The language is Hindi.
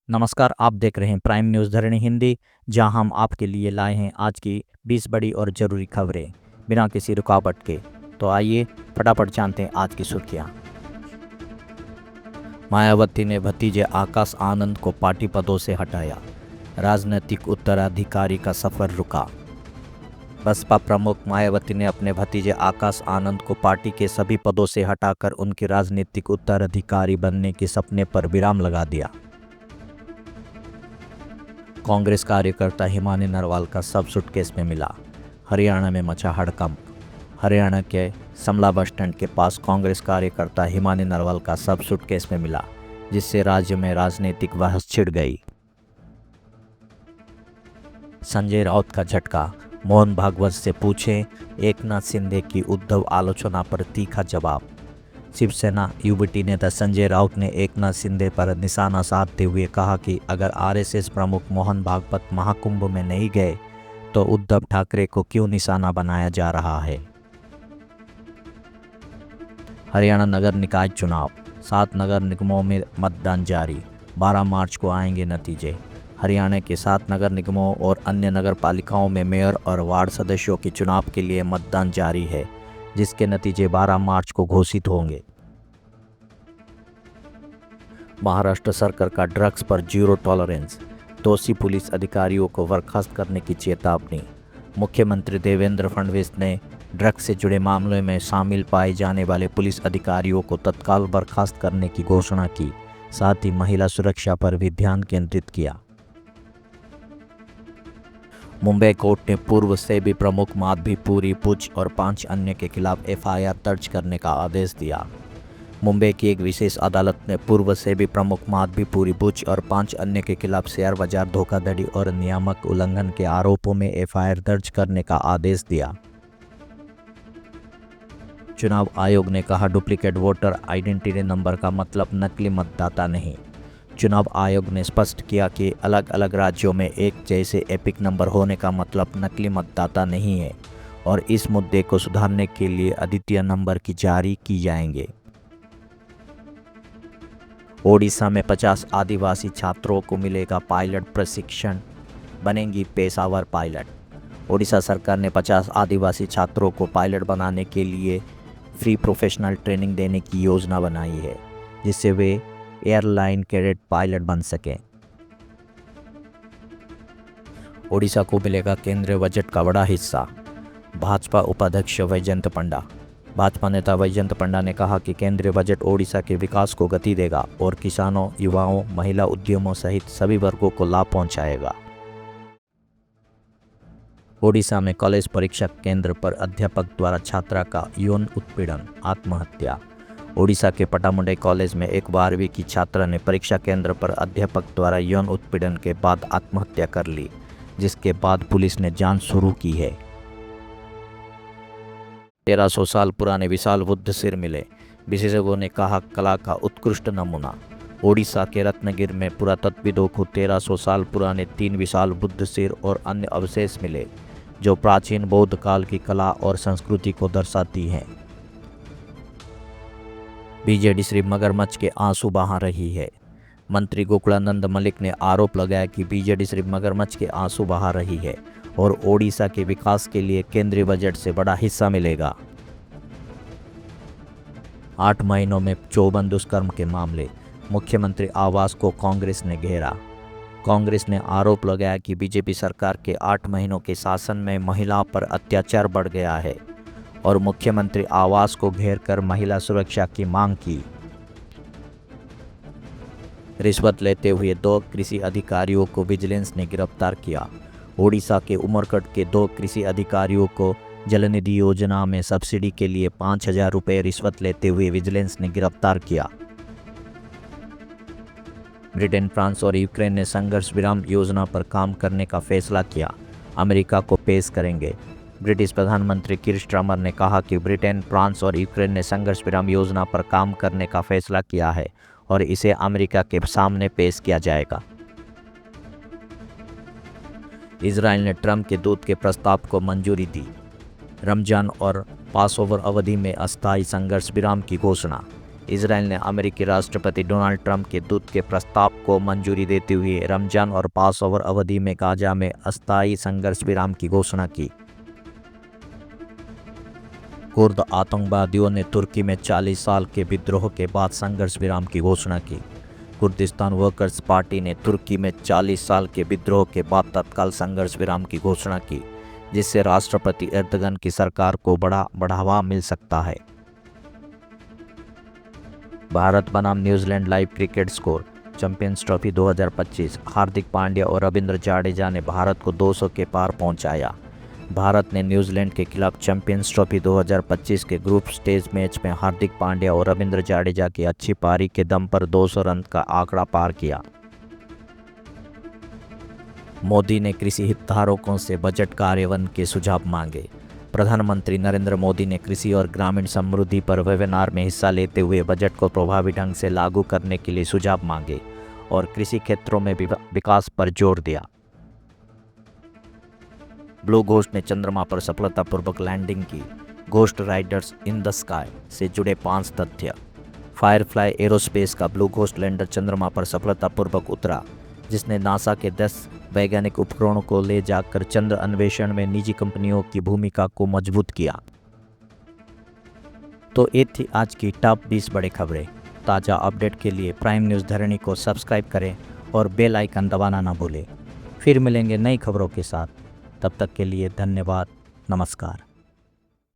नमस्कार, आप देख रहे हैं प्राइम न्यूज़ धरणी हिंदी, जहां हम आपके लिए लाए हैं आज की 20 बड़ी और ज़रूरी खबरें बिना किसी रुकावट के। तो आइए फटाफट जानते हैं आज की सुर्खियां। मायावती ने भतीजे आकाश आनंद को पार्टी पदों से हटाया, राजनीतिक उत्तराधिकारी का सफर रुका। बसपा प्रमुख मायावती ने अपने भतीजे आकाश आनंद को पार्टी के सभी पदों से हटाकर उनके राजनीतिक उत्तराधिकारी बनने के सपने पर विराम लगा दिया। कांग्रेस कार्यकर्ता हिमानी नरवाल का शव सूटकेस में मिला, हरियाणा में मचा हड़कंप। हरियाणा के समला बस स्टैंड के पास कांग्रेस कार्यकर्ता हिमानी नरवाल का शव सूटकेस में मिला, जिससे राज्य में राजनीतिक बहस छिड़ गई। संजय राउत का झटका, मोहन भागवत से पूछे एकनाथ शिंदे की उद्धव आलोचना पर तीखा जवाब। शिवसेना यूबीटी नेता संजय राउत ने एकनाथ शिंदे पर निशाना साधते हुए कहा कि अगर आरएसएस प्रमुख मोहन भागवत महाकुंभ में नहीं गए तो उद्धव ठाकरे को क्यों निशाना बनाया जा रहा है। हरियाणा नगर निकाय चुनाव, 7 नगर निगमों में मतदान जारी, 12 मार्च को आएंगे नतीजे। हरियाणा के 7 नगर निगमों और अन्य नगर पालिकाओं में मेयर और वार्ड सदस्यों के चुनाव के लिए मतदान जारी है, जिसके नतीजे 12 मार्च को घोषित होंगे। महाराष्ट्र सरकार का ड्रग्स पर जीरो टॉलरेंस, दोषी पुलिस अधिकारियों को बर्खास्त करने की चेतावनी। मुख्यमंत्री देवेंद्र फडणवीस ने ड्रग्स से जुड़े मामलों में शामिल पाए जाने वाले पुलिस अधिकारियों को तत्काल बर्खास्त करने की घोषणा की, साथ ही महिला सुरक्षा पर भी ध्यान केंद्रित किया। मुंबई कोर्ट ने पूर्व सेबी प्रमुख माधवी पुरी बुच और 5 अन्य के खिलाफ एफआईआर दर्ज करने का आदेश दिया। मुंबई की एक विशेष अदालत ने पूर्व सेबी प्रमुख माधवी पुरी बुच और 5 अन्य के खिलाफ शेयर बाजार धोखाधड़ी और नियामक उल्लंघन के आरोपों में एफआईआर दर्ज करने का आदेश दिया। चुनाव आयोग ने कहा डुप्लीकेट वोटर आइडेंटिटी नंबर का मतलब नकली मतदाता नहीं। चुनाव आयोग ने स्पष्ट किया कि अलग अलग राज्यों में एक जैसे एपिक नंबर होने का मतलब नकली मतदाता नहीं है और इस मुद्दे को सुधारने के लिए अद्वितीय नंबर की जारी की जाएंगे। ओडिशा में 50 आदिवासी छात्रों को मिलेगा पायलट प्रशिक्षण, बनेंगी पेशेवर पायलट। ओडिशा सरकार ने 50 आदिवासी छात्रों को पायलट बनाने के लिए फ्री प्रोफेशनल ट्रेनिंग देने की योजना बनाई है, जिससे वे एयरलाइन कैडेट पायलट बन सकें। ओडिशा को मिलेगा केंद्रीय बजट का बड़ा हिस्सा, भाजपा उपाध्यक्ष वैजयंत पंडा। भाजपा नेता वैजयंत पंडा ने कहा कि केंद्रीय बजट ओडिशा के विकास को गति देगा और किसानों, युवाओं, महिला उद्यमों सहित सभी वर्गों को लाभ पहुंचाएगा। ओडिशा में कॉलेज परीक्षा केंद्र पर अध्यापक द्वारा छात्रा का यौन उत्पीड़न, आत्महत्या। ओडिशा के पटामुंडई कॉलेज में एक 12वीं की छात्रा ने परीक्षा केंद्र पर अध्यापक द्वारा यौन उत्पीड़न के बाद आत्महत्या कर ली, जिसके बाद पुलिस ने जांच शुरू की है। 1300 साल पुराने विशाल बुद्ध सिर मिले, विशेषज्ञों ने कहा कला का उत्कृष्ट नमूना। ओडिशा के रत्नगिर में पुरातत्वविदों को 1300 साल पुराने 3 विशाल बुद्ध सिर और अन्य अवशेष मिले, जो प्राचीन बौद्ध काल की कला और संस्कृति को दर्शाती हैं। बीजेडी श्री मगरमच्छ के आंसू बहा रही है। मंत्री गोकुलानंद मलिक ने आरोप लगाया कि बीजेडी श्री मगरमच्छ के आंसू बहा रही है और ओडिशा के विकास के लिए केंद्रीय बजट से बड़ा हिस्सा मिलेगा। 8 महीनों में 54 दुष्कर्म के मामले, मुख्यमंत्री आवास को कांग्रेस ने घेरा। कांग्रेस ने आरोप लगाया कि बीजेपी सरकार के 8 महीनों के शासन में महिलाओं पर अत्याचार बढ़ गया है और मुख्यमंत्री आवास को घेरकर महिला सुरक्षा की मांग की। रिश्वत लेते हुए 2 कृषि अधिकारियों को विजिलेंस ने गिरफ्तार किया। ओडिशा के उमरकट के 2 कृषि अधिकारियों को जलनिधि योजना में सब्सिडी के लिए 5000 रुपये रिश्वत लेते हुए विजिलेंस ने गिरफ्तार किया। ब्रिटेन, फ्रांस और यूक्रेन ने संघर्ष विराम योजना पर काम करने का फैसला किया, अमेरिका को पेश करेंगे। ब्रिटिश प्रधानमंत्री कीर स्टारमर ने कहा कि ब्रिटेन, फ्रांस और यूक्रेन ने संघर्ष विराम योजना पर काम करने का फैसला किया है और इसे अमेरिका के सामने पेश किया जाएगा। इजराइल ने ट्रंप के दूत के प्रस्ताव को मंजूरी दी। रमजान और पासओवर अवधि में अस्थायी संघर्ष विराम की घोषणा। इसराइल ने अमेरिकी राष्ट्रपति डोनाल्ड ट्रंप के दूत के प्रस्ताव को मंजूरी देते हुए रमजान और पास ओवर अवधि में गाजा में अस्थायी संघर्ष विराम की घोषणा की। कुर्द आतंकवादियों ने तुर्की में 40 साल के विद्रोह के बाद संघर्ष विराम की घोषणा की। कुर्दिस्तान वर्कर्स पार्टी ने तुर्की में 40 साल के विद्रोह के बाद तत्काल संघर्ष विराम की घोषणा की, जिससे राष्ट्रपति एर्दोगन की सरकार को बड़ा बढ़ावा मिल सकता है। भारत बनाम New Zealand live cricket score. Champions trophy 2025, Hardik Pandya और रविंद्र जडेजा ने भारत को 200 के पार पहुंचाया। भारत ने न्यूजीलैंड के खिलाफ चैंपियंस ट्रॉफी 2025 के ग्रुप स्टेज मैच में हार्दिक पांड्या और रविंद्र जडेजा की अच्छी पारी के दम पर 200 रन का आंकड़ा पार किया। मोदी ने कृषि हितधारकों से बजट कार्यान्वयन के सुझाव मांगे। प्रधानमंत्री नरेंद्र मोदी ने कृषि और ग्रामीण समृद्धि पर वेबिनार में हिस्सा लेते हुए बजट को प्रभावी ढंग से लागू करने के लिए सुझाव मांगे और कृषि क्षेत्रों में विकास पर जोर दिया। ब्लू घोस्ट ने चंद्रमा पर सफलतापूर्वक लैंडिंग की। Ghost Riders in the sky से जुड़े 5 तथ्य। फायरफ्लाई एरोस्पेस का ब्लू घोस्ट लैंडर चंद्रमा पर सफलतापूर्वक उतरा, जिसने नासा के 10 वैज्ञानिक उपकरणों को ले जाकर चंद्र अन्वेषण में निजी कंपनियों की भूमिका को मजबूत किया। तो ये थी आज की टॉप 20 बड़ी खबरें। ताज़ा अपडेट के लिए प्राइम न्यूज़ धरणी को सब्सक्राइब करें और बेल आइकन दबाना ना भूलें। फिर मिलेंगे नई खबरों के साथ। तब तक के लिए धन्यवाद। नमस्कार।